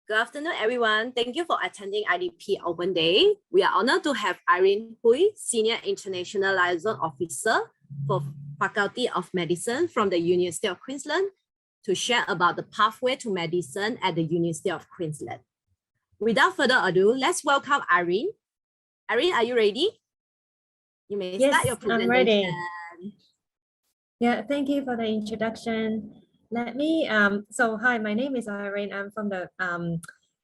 Good afternoon, everyone. Thank you for attending IDP Open Day. We are honored to have Irene Hui, Senior International Liaison Officer for Faculty of Medicine from the University of Queensland to share about the pathway to medicine at the University of Queensland. Without further ado, let's welcome Irene. Irene, are you ready? You may start your presentation. I'm ready. Yeah, thank you for the introduction. Let me, hi, my name is Irene. I'm from the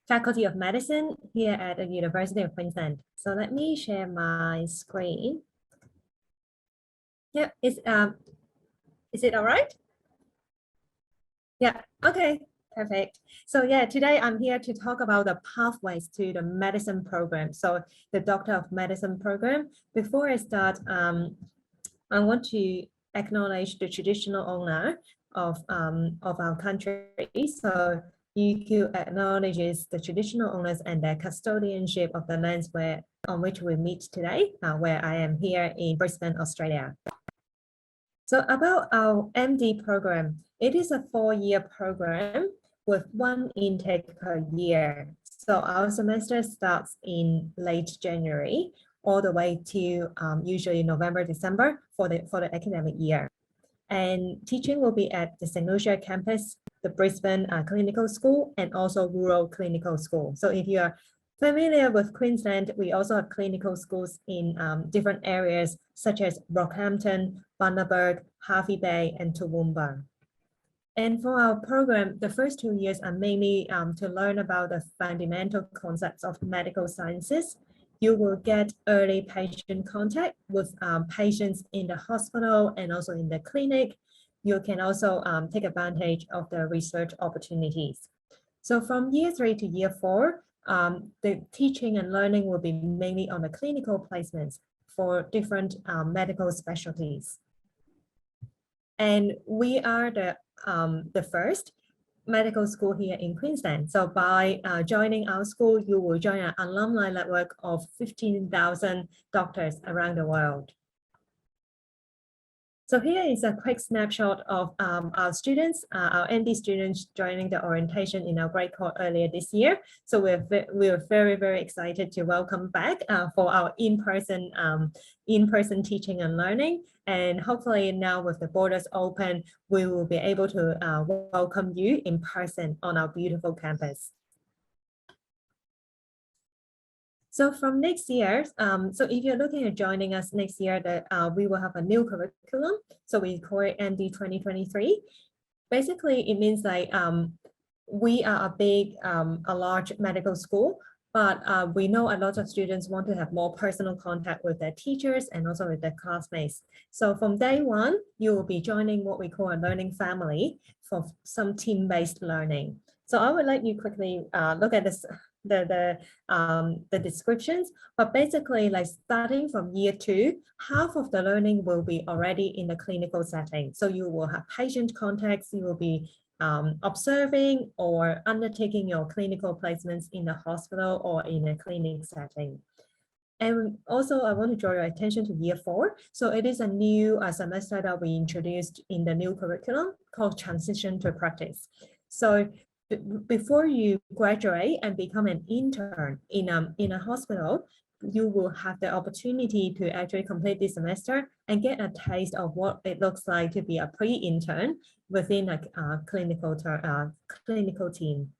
Faculty of Medicine here at the University of Queensland. So let me share my screen. Yeah, is it all right? Yeah, okay, perfect. So yeah, today I'm here to talk about the pathways to the medicine program. So the Doctor of Medicine program. Before I start, I want to acknowledge the traditional owner of our country. So UQ acknowledges the traditional owners and their custodianship of the lands on which we meet today, where I am here in Brisbane, Australia. So about our MD program, it is a 4-year program with 1 intake per year. So our semester starts in late January all the way to usually November, December for the academic year. And teaching will be at the St. Lucia campus, the Brisbane Clinical School, and also Rural Clinical School. So if you are familiar with Queensland, we also have clinical schools in different areas such as Rockhampton, Bundaberg, Hervey Bay, and Toowoomba. And for our program, the first 2 years are mainly to learn about the fundamental concepts of medical sciences. You will get early patient contact with patients in the hospital and also in the clinic. You can also take advantage of the research opportunities. So from year 3 to year 4, the teaching and learning will be mainly on the clinical placements for different medical specialties. And we are the first medical school here in Queensland. So by joining our school, you will join an alumni network of 15,000 doctors around the world. So here is a quick snapshot of our students, our MD students joining the orientation in our grade cohort earlier this year. So we're very, very excited to welcome back for our in-person teaching and learning. And hopefully now with the borders open, we will be able to welcome you in person on our beautiful campus. So from next year, so if you're looking at joining us next year, we will have a new curriculum. So we call it MD 2023. Basically, it means like we are a large medical school, but we know a lot of students want to have more personal contact with their teachers and also with their classmates. So from day 1, you will be joining what we call a learning family for some team-based learning. So I would like you quickly look at this. The descriptions, but basically like starting from year 2, half of the learning will be already in the clinical setting. So you will have patient contacts, you will be observing or undertaking your clinical placements in the hospital or in a clinic setting. And also I want to draw your attention to year 4. So it is a new semester that we introduced in the new curriculum called Transition to Practice. So before you graduate and become an intern in a hospital, you will have the opportunity to actually complete this semester and get a taste of what it looks like to be a pre-intern within a clinical team.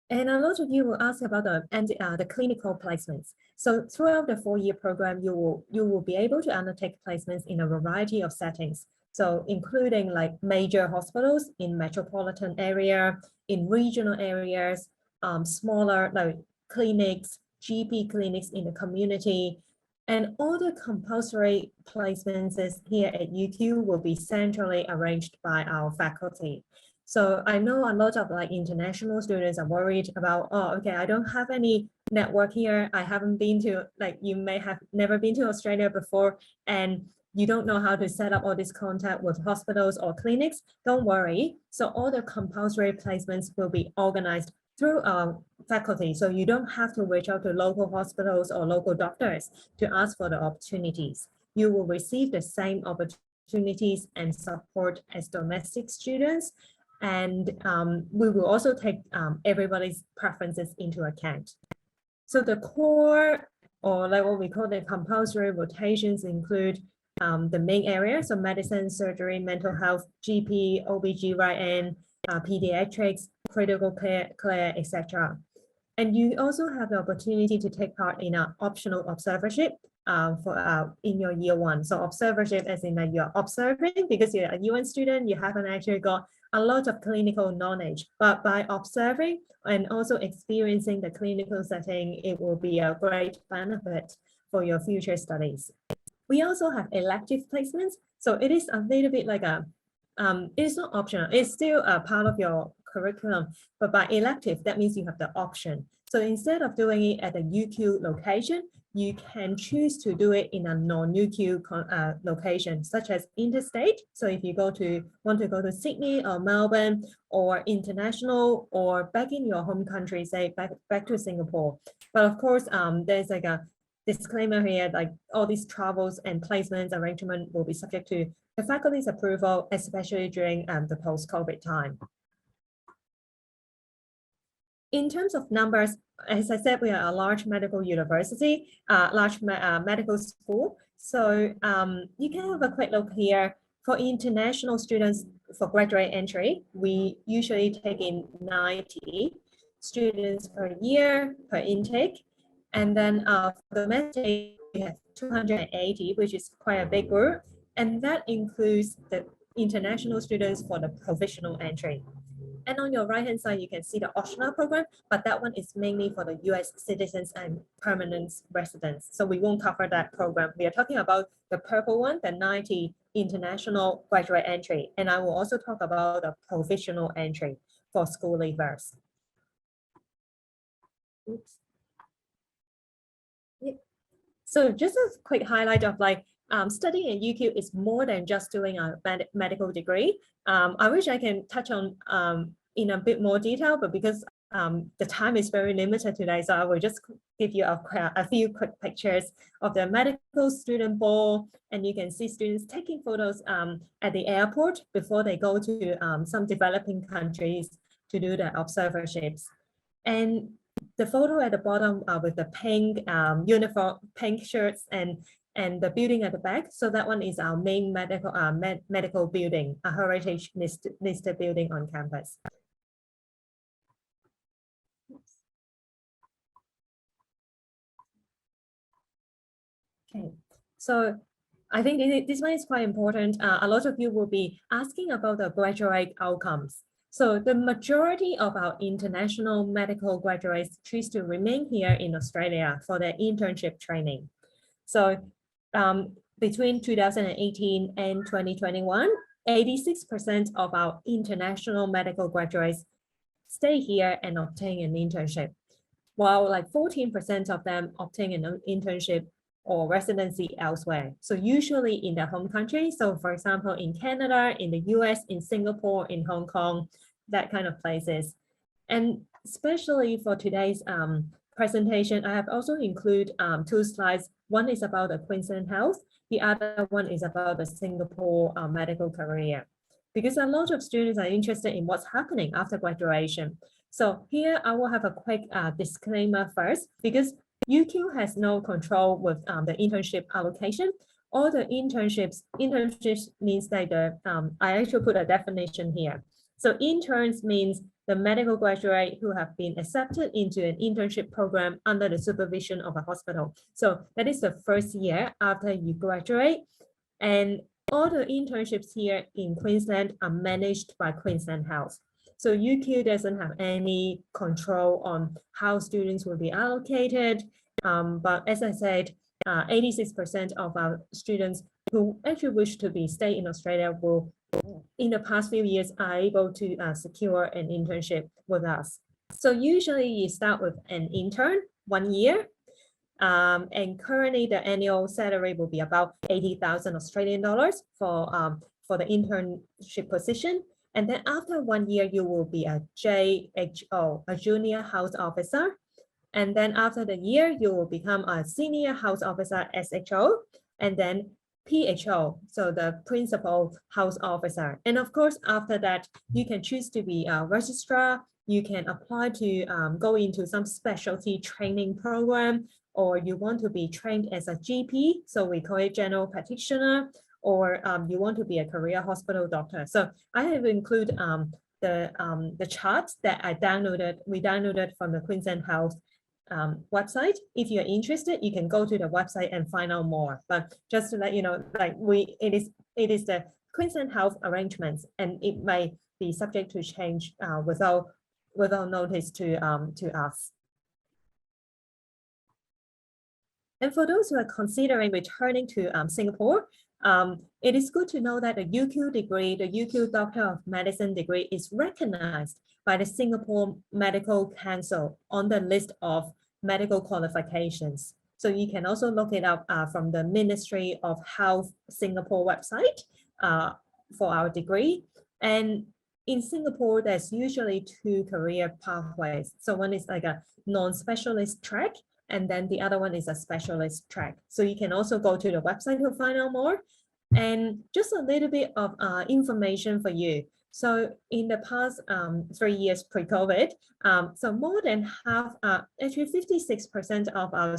And a lot of you will ask about the clinical placements. So throughout the 4-year program, you will be able to undertake placements in a variety of settings. So including like major hospitals in metropolitan area, in regional areas, smaller like clinics, GP clinics in the community, and all the compulsory placements here at UQ will be centrally arranged by our faculty. So I know a lot of like international students are worried about, oh, okay, I don't have any network here. I haven't been to, like, you may have never been to Australia before, and you don't know how to set up all this contact with hospitals or clinics. Don't worry. So all the compulsory placements will be organized through our faculty. So you don't have to reach out to local hospitals or local doctors to ask for the opportunities. You will receive the same opportunities and support as domestic students And we will also take everybody's preferences into account. So the core, or like what we call the compulsory rotations, include the main areas, so medicine, surgery, mental health, GP, OBGYN, pediatrics, critical care, etc. And you also have the opportunity to take part in an optional observership in your year one. So observership as in that you're observing, because you're a UN student, you haven't actually got a lot of clinical knowledge, but by observing and also experiencing the clinical setting, it will be a great benefit for your future studies. We also have elective placements. So it is a little bit like it's not optional, it's still a part of your curriculum, but by elective, that means you have the option. So instead of doing it at a UQ location, you can choose to do it in a non-UQ location, such as interstate. So if you want to go to Sydney or Melbourne or international or back in your home country, say back to Singapore. But of course, there's like a disclaimer here, like all these travels and placements arrangement will be subject to the faculty's approval, especially during the post-COVID time. In terms of numbers, as I said, we are a large medical university, large medical school. So you can have a quick look here. For international students for graduate entry, we usually take in 90 students per year per intake. And then for domestic, we have 280, which is quite a big group. And that includes the international students for the provisional entry. And on your right-hand side, you can see the optional program, but that one is mainly for the US citizens and permanent residents. So we won't cover that program. We are talking about the purple one, the 90 international graduate entry. And I will also talk about the provisional entry for school leavers. Oops. Yeah. So just a quick highlight of like, studying at UQ is more than just doing a medical degree. I wish I can touch on in a bit more detail, but because the time is very limited today, so I will just give you a few quick pictures of the medical student ball, and you can see students taking photos at the airport before they go to some developing countries to do the observerships. And the photo at the bottom with the pink uniform, pink shirts and the building at the back. So that one is our main medical building, a heritage listed building on campus. Okay, so I think this one is quite important. A lot of you will be asking about the graduate outcomes. So the majority of our international medical graduates choose to remain here in Australia for their internship training. So between 2018 and 2021, 86% of our international medical graduates stay here and obtain an internship, while like 14% of them obtain an internship or residency elsewhere. So usually in their home country. So for example, in Canada, in the US, in Singapore, in Hong Kong, that kind of places. And especially for today's presentation, I have also included two slides. One is about the Queensland Health. The other one is about the Singapore medical career, because a lot of students are interested in what's happening after graduation. So here I will have a quick disclaimer first, because UQ has no control with the internship allocation. All the internships means that I actually put a definition here. So interns means the medical graduate who have been accepted into an internship program under the supervision of a hospital. So that is the first year after you graduate. And all the internships here in Queensland are managed by Queensland Health. So UQ doesn't have any control on how students will be allocated. But as I said, 86% of our students who actually wish to stay in Australia will, in the past few years, are able to secure an internship with us. So usually you start with an intern, 1 year. And currently the annual salary will be about 80,000 Australian dollars for the internship position. And then after 1 year, you will be a JHO, a junior house officer. And then after the year, you will become a senior house officer, SHO. And then PHO, so the principal health officer. And of course, after that, you can choose to be a registrar. You can apply to go into some specialty training program, or you want to be trained as a GP, so we call it general practitioner, or you want to be a career hospital doctor. So I have included the charts that we downloaded from the Queensland Health website. If you're interested, you can go to the website and find out more. But just to let you know, like it is the Queensland Health arrangements, and it may be subject to change without notice to us. And for those who are considering returning to Singapore, it is good to know that the UQ degree, the UQ Doctor of Medicine degree, is recognized by the Singapore Medical Council on the list of medical qualifications. So you can also look it up from the Ministry of Health Singapore website for our degree. And in Singapore, there's usually two career pathways. So one is like a non-specialist track, and then the other one is a specialist track. So you can also go to the website to find out more. And just a little bit of information for you. So in the past 3 years pre-COVID, so more than half, actually 56% of our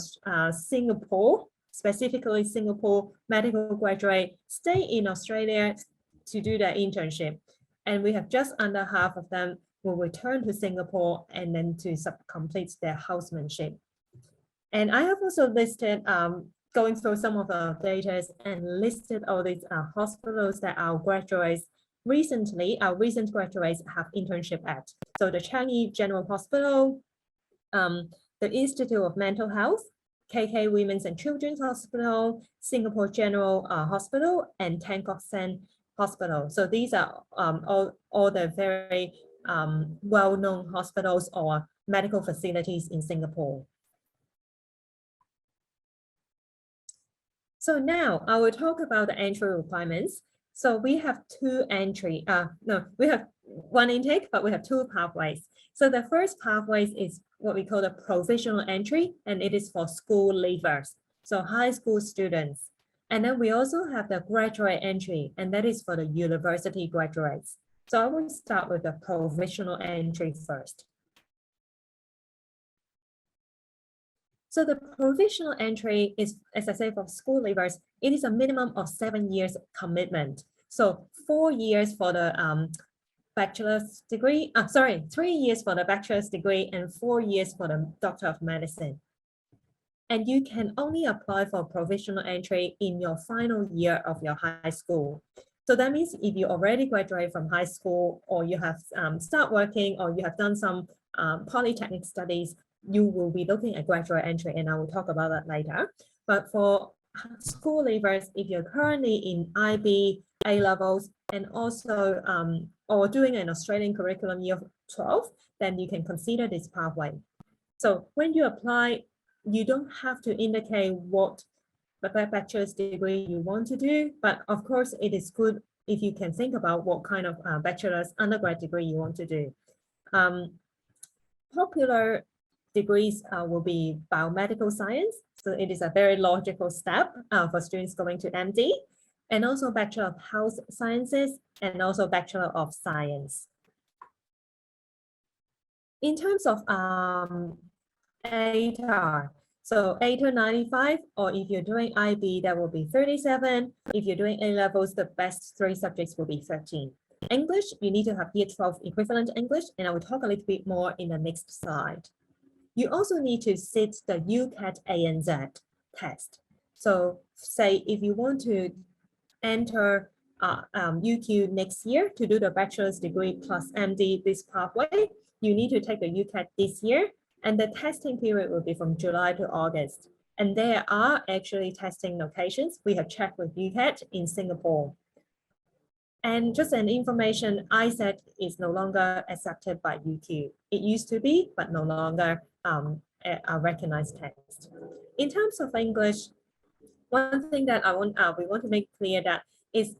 Singapore, specifically Singapore medical graduate, stay in Australia to do their internship. And we have just under half of them will return to Singapore and then to complete their housemanship. And I have also listed, going through some of the data and listed all these hospitals that our recent graduates have internship at. So the Changi General Hospital, the Institute of Mental Health, KK Women's and Children's Hospital, Singapore General Hospital, and Tan Kok Sen Hospital. So these are all the very well-known hospitals or medical facilities in Singapore. So now I will talk about the entry requirements. So we have we have one intake, but we have two pathways. So the first pathway is what we call the provisional entry, and it is for school leavers, so high school students. And then we also have the graduate entry, and that is for the university graduates. So I will start with the provisional entry first. So the provisional entry is, as I say, for school leavers, it is a minimum of 7 years commitment. So 4 years for the bachelor's degree, 3 years for the bachelor's degree and 4 years for the Doctor of Medicine. And you can only apply for provisional entry in your final year of your high school. So that means if you already graduate from high school, or you have started working, or you have done some polytechnic studies, you will be looking at graduate entry, and I will talk about that later. But for school leavers, if you're currently in IB, A-levels, and also or doing an Australian curriculum year 12, then you can consider this pathway. So when you apply, you don't have to indicate what bachelor's degree you want to do, but of course it is good if you can think about what kind of bachelor's undergrad degree you want to do. Popular degrees will be biomedical science, so it is a very logical step for students going to MD, and also Bachelor of Health Sciences, and also Bachelor of Science. In terms of ATAR, so ATAR 95, or if you're doing IB, that will be 37. If you're doing A-levels, the best 3 subjects will be 13. English, you need to have year 12 equivalent English, and I will talk a little bit more in the next slide. You also need to sit the UCAT ANZ test. So say if you want to enter UQ next year to do the bachelor's degree plus MD this pathway, you need to take the UCAT this year, and the testing period will be from July to August. And there are actually testing locations. We have checked with UCAT in Singapore. And just an information, ISET is no longer accepted by UQ. It used to be, but no longer a recognized test. In terms of English, one thing that we want to make clear that is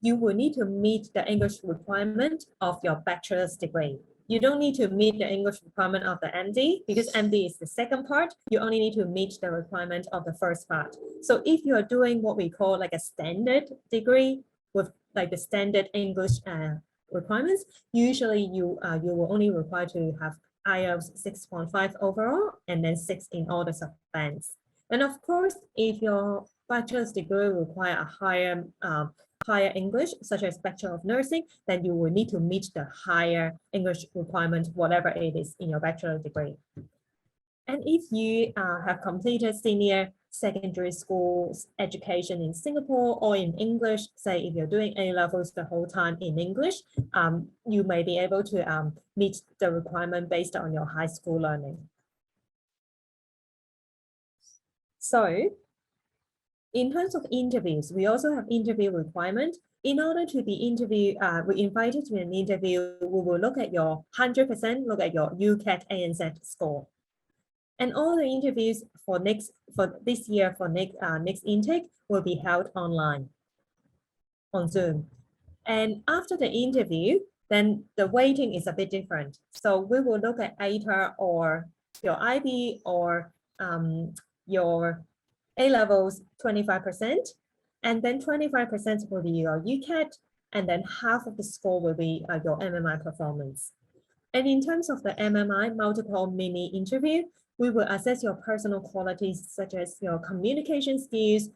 you will need to meet the English requirement of your bachelor's degree. you don't need to meet the English requirement of the MD because MD is the second part. You only need to meet the requirement of the first part. So if you are doing what we call like a standard degree with like the standard English requirements, usually you will only require to have IELTS 6.5 overall and then 6 in all the sub-bands. And of course, if your bachelor's degree require a higher English, such as Bachelor of Nursing, then you will need to meet the higher English requirement, whatever it is in your bachelor degree. And if you have completed senior secondary school education in Singapore or in English, say if you're doing A-levels the whole time in English, you may be able to meet the requirement based on your high school learning. So in terms of interviews, we also have interview requirement. In order to be interviewed, we invited to an interview, we will look at your 100%, look at your UCAT ANZ score. And all the interviews for this year for next intake will be held online on Zoom. And after the interview, then the weighting is a bit different. So we will look at ATA or your IB or your A-levels 25%, and then 25% will be your UCAT, and then half of the score will be your MMI performance. And in terms of the MMI, multiple mini interview, we will assess your personal qualities such as your communication skills,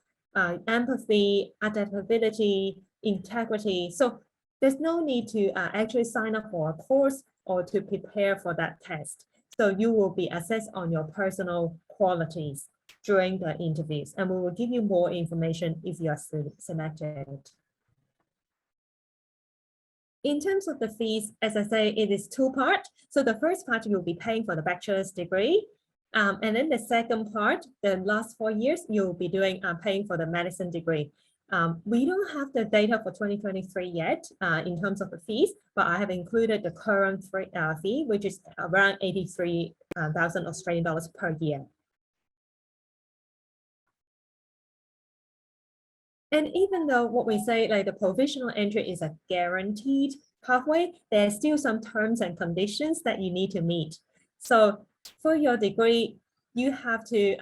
empathy, adaptability, integrity. So there's no need to actually sign up for a course or to prepare for that test. So you will be assessed on your personal qualities during the interviews, and we will give you more information if you are selected. In terms of the fees, as I say, it is two-part. So the first part, you'll be paying for the bachelor's degree. And then the second part, the last 4 years, you'll be paying for the medicine degree. We don't have the data for 2023 yet in terms of the fees, but I have included the current fee, which is around 83,000 Australian dollars per year. And even though what we say, like the provisional entry is a guaranteed pathway, there's still some terms and conditions that you need to meet. So for your degree, you have to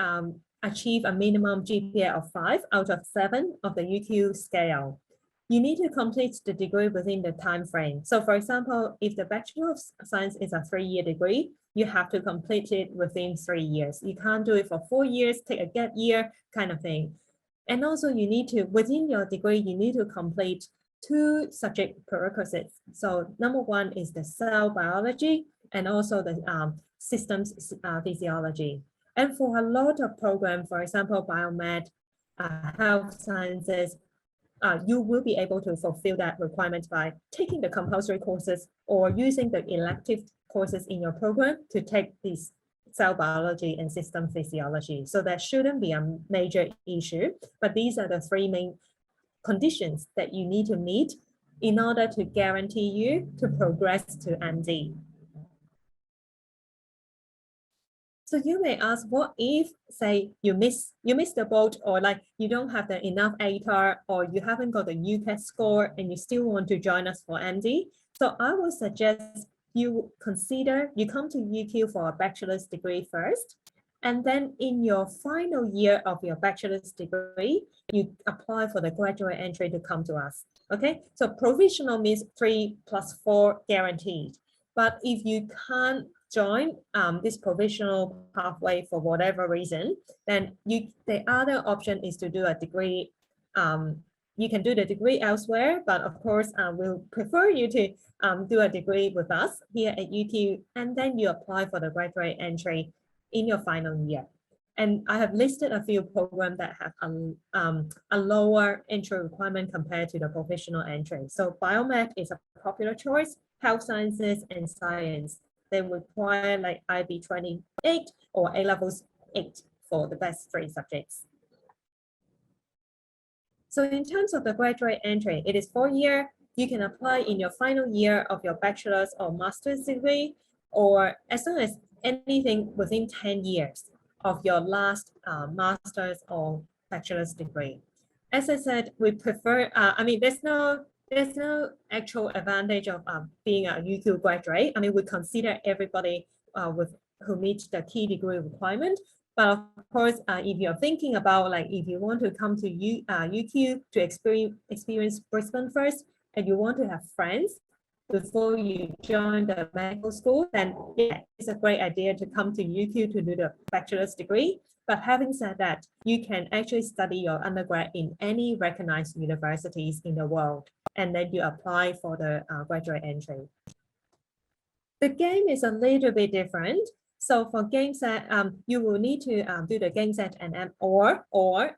achieve a minimum GPA of 5 out of 7 of the UQ scale. You need to complete the degree within the time frame. So for example, if the Bachelor of Science is a 3-year degree, you have to complete it within 3 years. You can't do it for 4 years, take a gap year kind of thing. And also you need to, within your degree, you need to complete 2 subject prerequisites. So number 1 is the cell biology and also the systems physiology. And for a lot of programs, for example, biomed, health sciences, you will be able to fulfill that requirement by taking the compulsory courses or using the elective courses in your program to take these cell biology and system physiology. So that shouldn't be a major issue, but these are the 3 main conditions that you need to meet in order to guarantee you to progress to MD. So you may ask, what if, say, you miss the boat, or like you don't have the enough ATAR, or you haven't got the UCAT score and you still want to join us for MD? So I would suggest you consider, you come to UQ for a bachelor's degree first, and then in your final year of your bachelor's degree, you apply for the graduate entry to come to us, okay? So provisional means 3 + 4 guaranteed. But if you can't join this provisional pathway for whatever reason, then the other option is to do a degree. You can do the degree elsewhere, but of course, we'll prefer you to do a degree with us here at UQ, and then you apply for the graduate entry in your final year. And I have listed a few programs that have a lower entry requirement compared to the provisional entry. So biomed is a popular choice, health sciences and science. They require like IB 28 or A-levels 8 for the best 3 subjects. So in terms of the graduate entry, it is 4 years. You can apply in your final year of your bachelor's or master's degree, or as long as anything within 10 years of your last master's or bachelor's degree. As I said, we prefer, there's no there's no actual advantage of being a UQ graduate. I mean, we consider everybody who meets the key degree requirement. But of course, if you're thinking about like if you want to come to UQ to experience Brisbane first, and you want to have friends before you join the medical school, then yeah, it's a great idea to come to UQ to do the bachelor's degree. But having said that, you can actually study your undergrad in any recognized universities in the world, and then you apply for the graduate entry. The game is a little bit different. So for GameSet, you will need to do the GameSet and or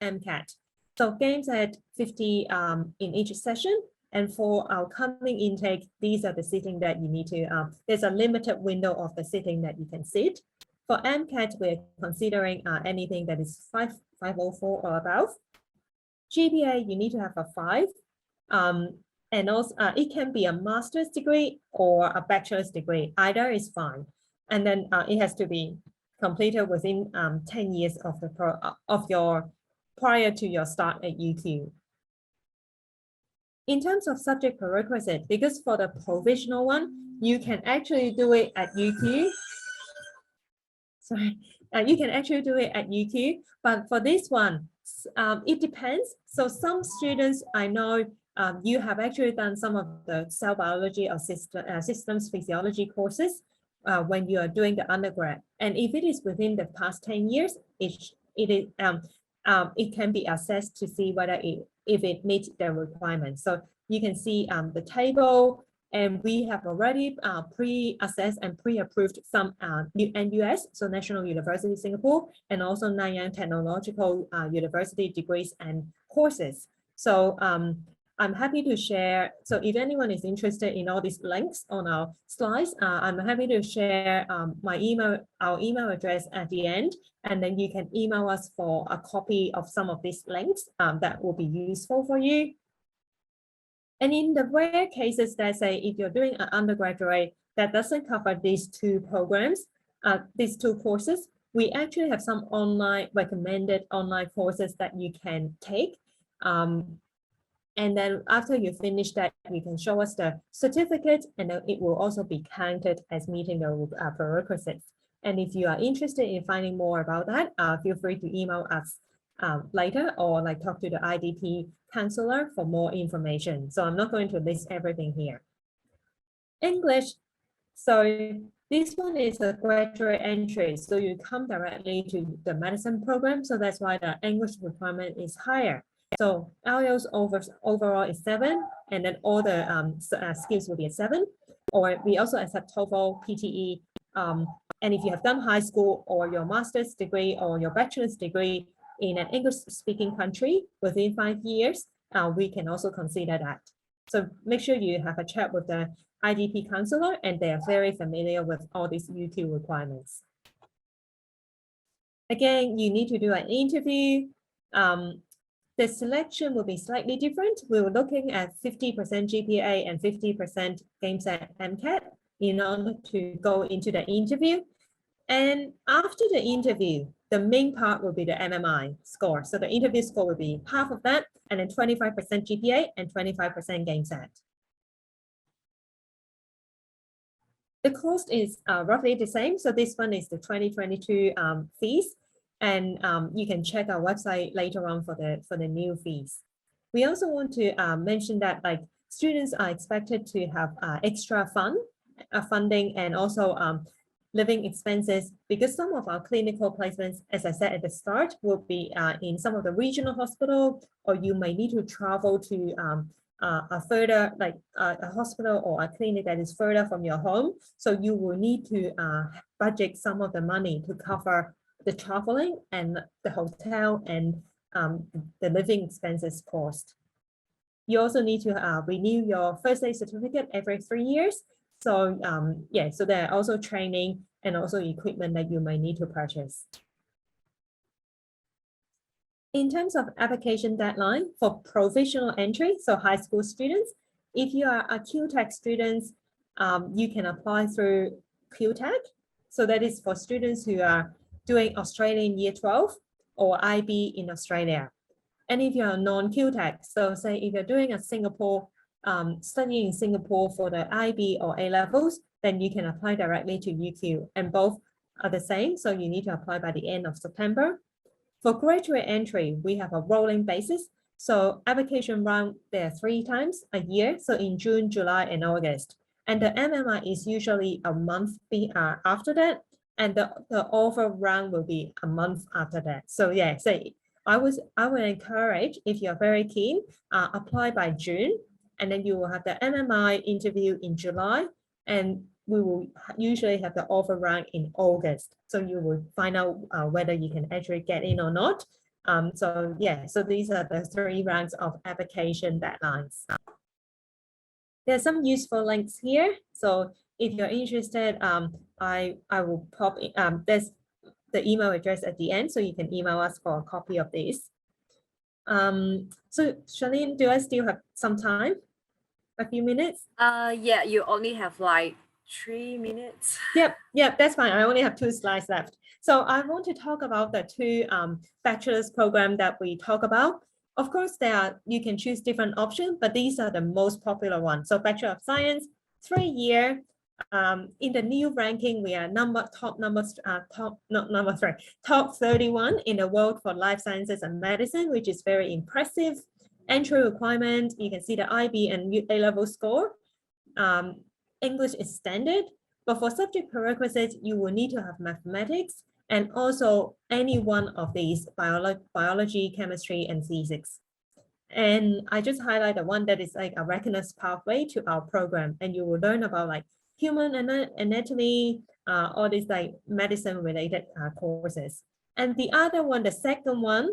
MCAT. So GameSet 50 in each session. And for our coming intake, these are the sitting that you need to, there's a limited window of the sitting that you can sit. For MCAT, we're considering anything that is 504 or above. GPA, you need to have a 5. And also, it can be a master's degree or a bachelor's degree. Either is fine. And then it has to be completed within 10 years of your prior to your start at UQ. In terms of subject prerequisite, because for the provisional one, you can actually do it at UQ. Sorry, you can actually do it at UQ, but for this one, it depends. So some students I know you have actually done some of the cell biology or systems physiology courses when you are doing the undergrad. And if it is within the past 10 years, it can be assessed to see whether if it meets the requirements. So you can see the table, and we have already pre-assessed and pre-approved some NUS, so National University Singapore, and also Nanyang Technological University degrees and courses. So I'm happy to share. So if anyone is interested in all these links on our slides, I'm happy to share our email address at the end, and then you can email us for a copy of some of these links that will be useful for you. And in the rare cases that say if you're doing an undergraduate that doesn't cover these two programs, these two courses, we actually have some recommended online courses that you can take. And then after you finish that, you can show us the certificate, and then it will also be counted as meeting the prerequisites. And if you are interested in finding more about that, feel free to email us later or like talk to the IDP counselor for more information. So I'm not going to list everything here. English. So this one is a graduate entry. So you come directly to the medicine program. So that's why the English requirement is higher. So IELTS overall is 7, and then all the skills will be a 7. Or we also accept TOEFL, PTE. And if you have done high school or your master's degree or your bachelor's degree in an English-speaking country within 5 years, we can also consider that. So make sure you have a chat with the IDP counselor, and they are very familiar with all these UQ requirements. Again, you need to do an interview. The selection will be slightly different. We were looking at 50% GPA and 50% GameSet MCAT in order to go into the interview. And after the interview, the main part will be the MMI score. So the interview score will be half of that, and then 25% GPA and 25% GameSet. The cost is roughly the same. So this one is the 2022 fees. And you can check our website later on for the new fees. We also want to mention that like students are expected to have extra funding and also living expenses, because some of our clinical placements, as I said at the start, will be in some of the regional hospital, or you may need to travel to a further, like a hospital or a clinic that is further from your home. So you will need to budget some of the money to cover the traveling and the hotel and the living expenses cost. You also need to renew your first aid certificate every 3 years. So yeah, so there are also training and also equipment that you may need to purchase. In terms of application deadline for provisional entry, so high school students, if you are a QTech student, you can apply through QTech. So that is for students who are doing Australian Year 12 or IB in Australia. And if you're non-QTech, so say if you're doing a Singapore studying in Singapore for the IB or A levels, then you can apply directly to UQ, and both are the same. So you need to apply by the end of September. For graduate entry, we have a rolling basis. So application round there 3 times a year. So in June, July, and August. And the MMI is usually a month after that. And the offer round will be a month after that. So yeah, so I would encourage, if you're very keen, apply by June, and then you will have the MMI interview in July, and we will usually have the offer round in August. So you will find out whether you can actually get in or not. So yeah, so these are the 3 rounds of application deadlines. There's some useful links here. So if you're interested, I will pop in, there's the email address at the end, so you can email us for a copy of this. So Charlene, do I still have some time? A few minutes? Yeah, you only have like 3 minutes. Yep, that's fine. I only have 2 slides left. So I want to talk about the 2 bachelor's program that we talk about. Of course, you can choose different options, but these are the most popular ones. So Bachelor of Science, 3-year. In the new ranking, we are top 31 in the world for life sciences and medicine, which is very impressive. Entry requirement, you can see the IB and A-level score. English is standard, but for subject prerequisites, you will need to have mathematics and also any one of these biology, chemistry, and physics. And I just highlight the one that is like a recognized pathway to our program, and you will learn about like human anatomy, all these like medicine related courses. And the other one, the second one,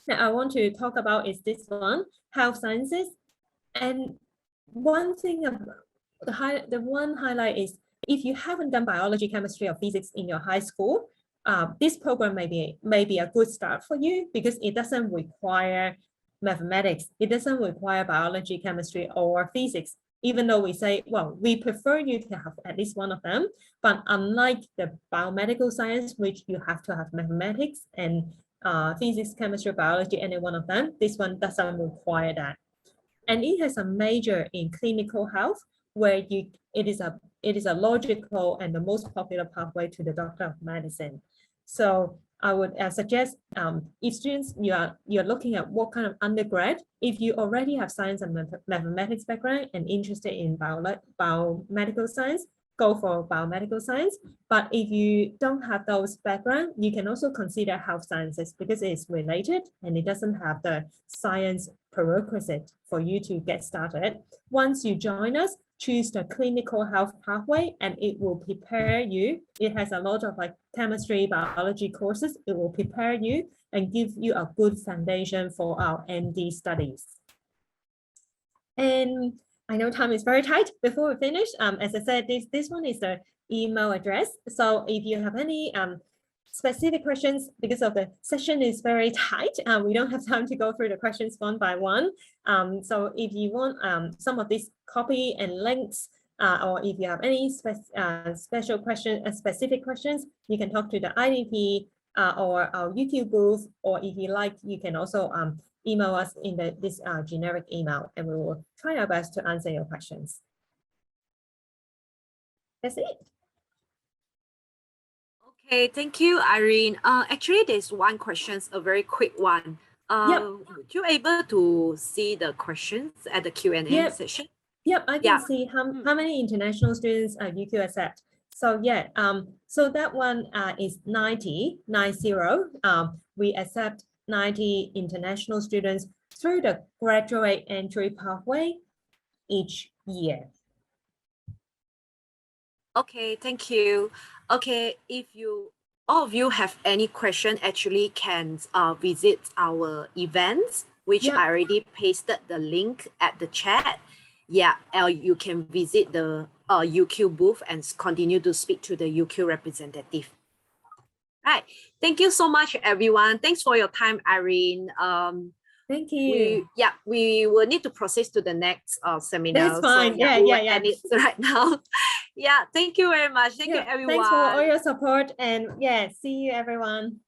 that I want to talk about is this one, health sciences. And one thing about the one highlight is, if you haven't done biology, chemistry, or physics in your high school, this program may be a good start for you, because it doesn't require mathematics. It doesn't require biology, chemistry, or physics, even though we say, well, we prefer you to have at least one of them. But unlike the biomedical science, which you have to have mathematics and physics, chemistry, biology, any one of them, this one doesn't require that. And it has a major in clinical health, where it is a logical and the most popular pathway to the doctor of medicine. So I would suggest, if students, you're looking at what kind of undergrad, if you already have science and mathematics background and interested in biomedical science, go for biomedical science. But if you don't have those background, you can also consider health sciences, because it's related and it doesn't have the science prerequisite for you to get started. Once you join us, choose the clinical health pathway, and it will prepare you. It has a lot of like chemistry, biology courses. It will prepare you and give you a good foundation for our MD studies. And I know time is very tight. Before we finish, as I said, this one is the email address. So if you have any specific questions, because of the session is very tight, we don't have time to go through the questions one by one. So if you want some of these copy and links, or if you have any specific questions, you can talk to the IDP or our YouTube booth, or if you like, you can also email us in this generic email, and we will try our best to answer your questions. That's it. Okay, thank you, Irene. Actually, there's one question, a very quick one. Yep. Would you able to see the questions at the Q&A session? Yep, I can see how many international students UQ accept. So yeah, so that one is 90. We accept 90 international students through the graduate entry pathway each year. Okay, thank you. Okay, if all of you have any question, actually can visit our events, which I already pasted the link at the chat. Yeah, you can visit the UQ booth and continue to speak to the UQ representative. Right. Thank you so much, everyone. Thanks for your time, Irene. Thank you. We will need to proceed to the next seminar. That's fine. So, yeah. And it's right now. Yeah. Thank you very much. Thank you, everyone. Thanks for all your support, and yeah, see you, everyone.